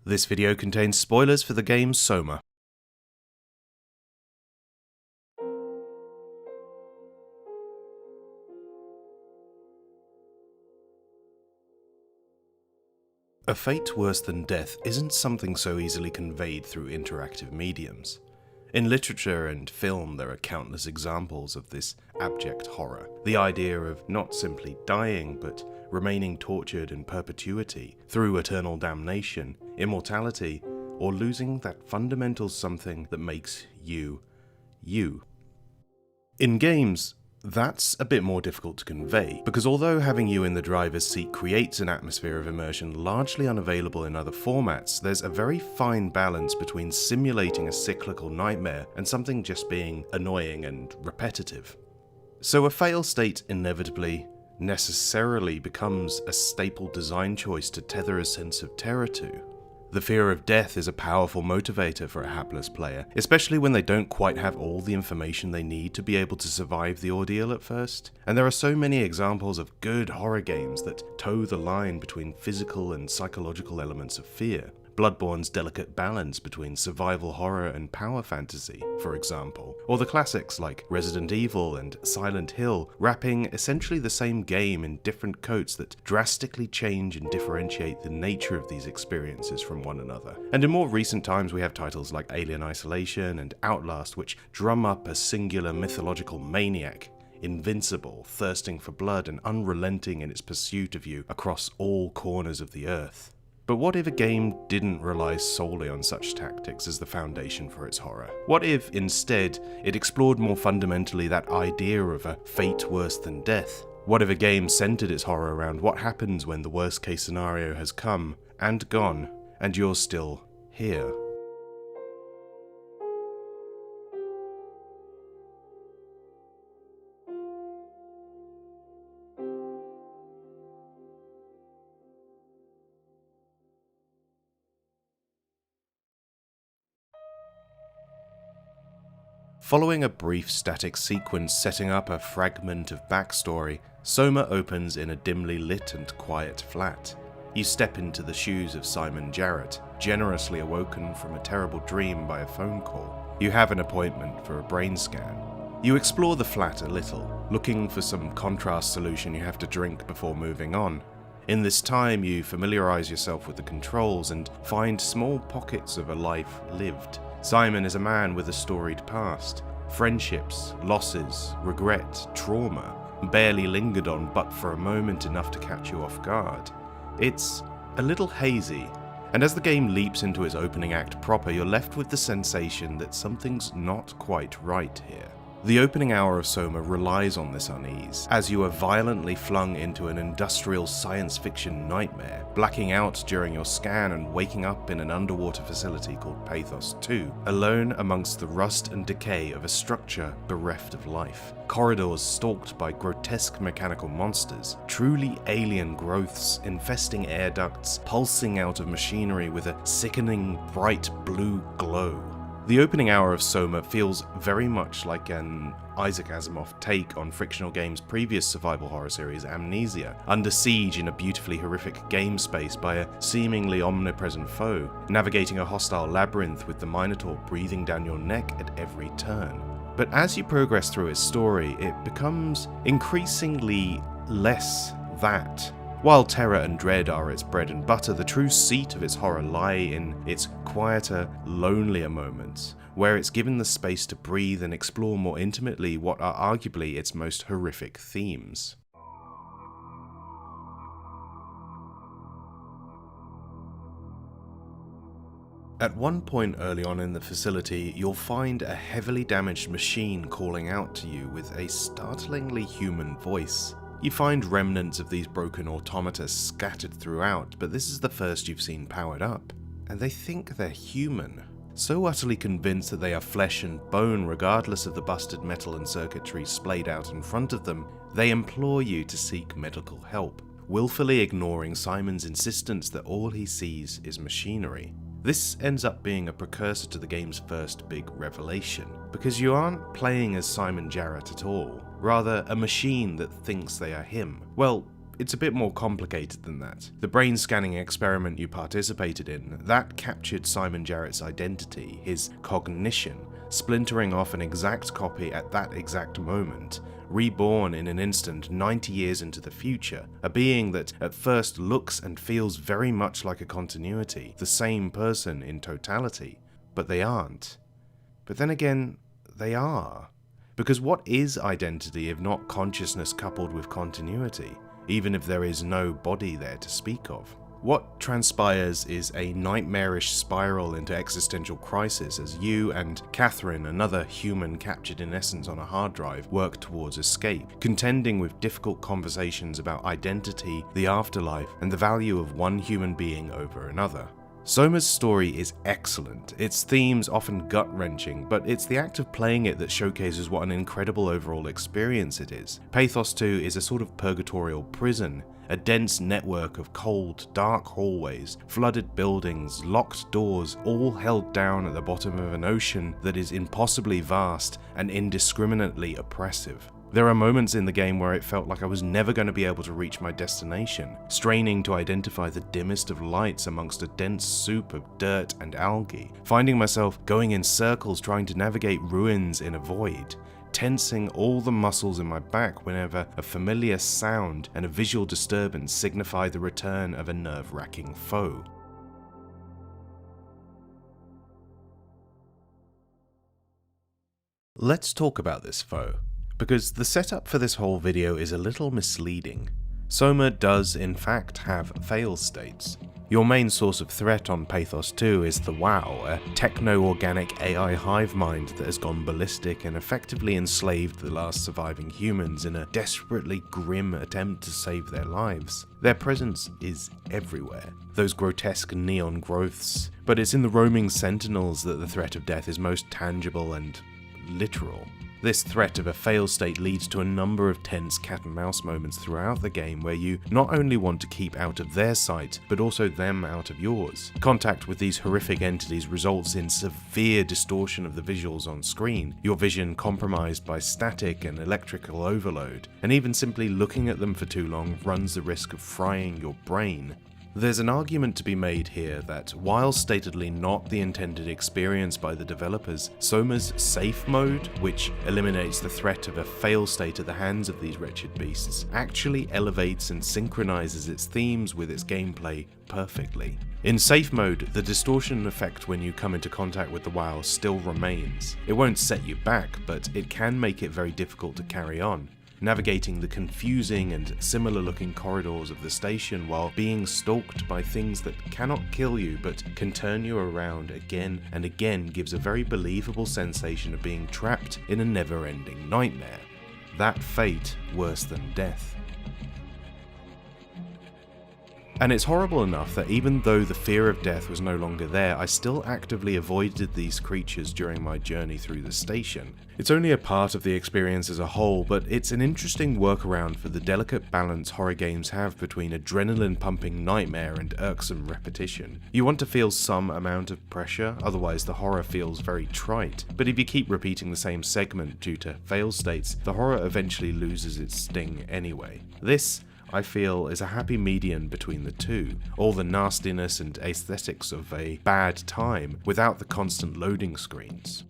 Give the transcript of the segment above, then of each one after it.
This video contains spoilers for the game SOMA. A fate worse than death isn't something so easily conveyed through interactive mediums. In literature and film, there are countless examples of this abject horror. The idea of not simply dying, but remaining tortured in perpetuity through eternal damnation, immortality, or losing that fundamental something that makes you, you. In games, that's a bit more difficult to convey, because although having you in the driver's seat creates an atmosphere of immersion largely unavailable in other formats, there's a very fine balance between simulating a cyclical nightmare and something just being annoying and repetitive. So a fail state inevitably, necessarily becomes a staple design choice to tether a sense of terror to. The fear of death is a powerful motivator for a hapless player, especially when they don't quite have all the information they need to be able to survive the ordeal at first. And there are so many examples of good horror games that toe the line between physical and psychological elements of fear. Bloodborne's delicate balance between survival horror and power fantasy, for example, or the classics like Resident Evil and Silent Hill, wrapping essentially the same game in different coats that drastically change and differentiate the nature of these experiences from one another. And in more recent times we have titles like Alien Isolation and Outlast, which drum up a singular mythological maniac, invincible, thirsting for blood and unrelenting in its pursuit of you across all corners of the earth. But what if a game didn't rely solely on such tactics as the foundation for its horror? What if, instead, it explored more fundamentally that idea of a fate worse than death? What if a game centered its horror around what happens when the worst case scenario has come and gone, and you're still here? Following a brief static sequence setting up a fragment of backstory, SOMA opens in a dimly lit and quiet flat. You step into the shoes of Simon Jarrett, generously awoken from a terrible dream by a phone call. You have an appointment for a brain scan. You explore the flat a little, looking for some contrast solution you have to drink before moving on. In this time, you familiarize yourself with the controls and find small pockets of a life lived. Simon is a man with a storied past. Friendships, losses, regret, trauma, barely lingered on but for a moment enough to catch you off guard. It's a little hazy, and as the game leaps into its opening act proper, you're left with the sensation that something's not quite right here. The opening hour of SOMA relies on this unease, as you are violently flung into an industrial science fiction nightmare, blacking out during your scan and waking up in an underwater facility called Pathos 2, alone amongst the rust and decay of a structure bereft of life. Corridors stalked by grotesque mechanical monsters, truly alien growths infesting air ducts, pulsing out of machinery with a sickening bright blue glow. The opening hour of SOMA feels very much like an Isaac Asimov take on Frictional Games' previous survival horror series Amnesia, under siege in a beautifully horrific game space by a seemingly omnipresent foe, navigating a hostile labyrinth with the Minotaur breathing down your neck at every turn. But as you progress through its story, it becomes increasingly less that. While terror and dread are its bread and butter, the true seat of its horror lie in its quieter, lonelier moments, where it's given the space to breathe and explore more intimately what are arguably its most horrific themes. At one point early on in the facility, you'll find a heavily damaged machine calling out to you with a startlingly human voice. You find remnants of these broken automata scattered throughout, but this is the first you've seen powered up. And they think they're human. So utterly convinced that they are flesh and bone regardless of the busted metal and circuitry splayed out in front of them, they implore you to seek medical help, willfully ignoring Simon's insistence that all he sees is machinery. This ends up being a precursor to the game's first big revelation, because you aren't playing as Simon Jarrett at all, rather a machine that thinks they are him. Well, it's a bit more complicated than that. The brain scanning experiment you participated in, that captured Simon Jarrett's identity, his cognition, splintering off an exact copy at that exact moment, reborn in an instant 90 years into the future, a being that at first looks and feels very much like a continuity, the same person in totality, but they aren't. But then again, they are. Because what is identity if not consciousness coupled with continuity, even if there is no body there to speak of? What transpires is a nightmarish spiral into existential crisis as you and Catherine, another human captured in essence on a hard drive, work towards escape, contending with difficult conversations about identity, the afterlife, and the value of one human being over another. SOMA's story is excellent, its themes often gut-wrenching, but it's the act of playing it that showcases what an incredible overall experience it is. Pathos 2 is a sort of purgatorial prison, a dense network of cold, dark hallways, flooded buildings, locked doors, all held down at the bottom of an ocean that is impossibly vast and indiscriminately oppressive. There are moments in the game where it felt like I was never going to be able to reach my destination, straining to identify the dimmest of lights amongst a dense soup of dirt and algae, finding myself going in circles trying to navigate ruins in a void, tensing all the muscles in my back whenever a familiar sound and a visual disturbance signify the return of a nerve-wracking foe. Let's talk about this foe, because the setup for this whole video is a little misleading. SOMA does in fact have fail states. Your main source of threat on Pathos 2 is the WoW, a techno-organic AI hive mind that has gone ballistic and effectively enslaved the last surviving humans in a desperately grim attempt to save their lives. Their presence is everywhere, those grotesque neon growths, but it's in the roaming sentinels that the threat of death is most tangible and literal. This threat of a fail state leads to a number of tense cat and mouse moments throughout the game where you not only want to keep out of their sight, but also them out of yours. Contact with these horrific entities results in severe distortion of the visuals on screen, your vision compromised by static and electrical overload, and even simply looking at them for too long runs the risk of frying your brain. There's an argument to be made here that, while statedly not the intended experience by the developers, SOMA's safe mode, which eliminates the threat of a fail state at the hands of these wretched beasts, actually elevates and synchronizes its themes with its gameplay perfectly. In safe mode, the distortion effect when you come into contact with the WoW still remains. It won't set you back, but it can make it very difficult to carry on, navigating the confusing and similar looking corridors of the station while being stalked by things that cannot kill you but can turn you around again and again gives a very believable sensation of being trapped in a never-ending nightmare. That fate worse than death. And it's horrible enough that even though the fear of death was no longer there, I still actively avoided these creatures during my journey through the station. It's only a part of the experience as a whole, but it's an interesting workaround for the delicate balance horror games have between adrenaline-pumping nightmare and irksome repetition. You want to feel some amount of pressure, otherwise the horror feels very trite, but if you keep repeating the same segment due to fail states, the horror eventually loses its sting anyway. This, I feel, is a happy median between the two, all the nastiness and aesthetics of a bad time without the constant loading screens.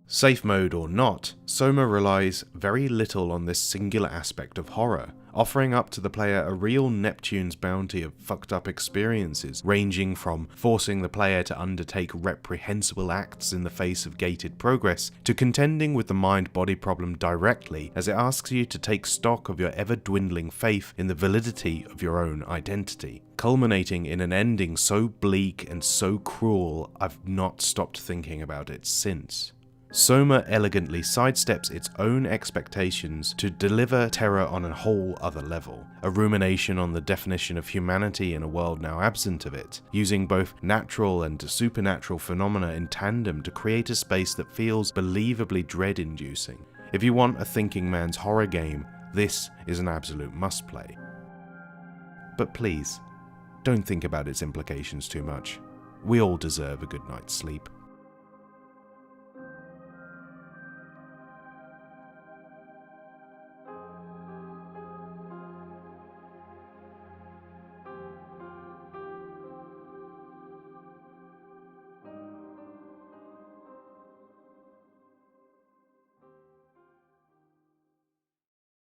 Safe mode or not, SOMA relies very little on this singular aspect of horror, offering up to the player a real Neptune's bounty of fucked up experiences, ranging from forcing the player to undertake reprehensible acts in the face of gated progress, to contending with the mind-body problem directly as it asks you to take stock of your ever-dwindling faith in the validity of your own identity, culminating in an ending so bleak and so cruel I've not stopped thinking about it since. SOMA elegantly sidesteps its own expectations to deliver terror on a whole other level, a rumination on the definition of humanity in a world now absent of it, using both natural and supernatural phenomena in tandem to create a space that feels believably dread-inducing. If you want a thinking man's horror game, this is an absolute must-play. But please, don't think about its implications too much. We all deserve a good night's sleep.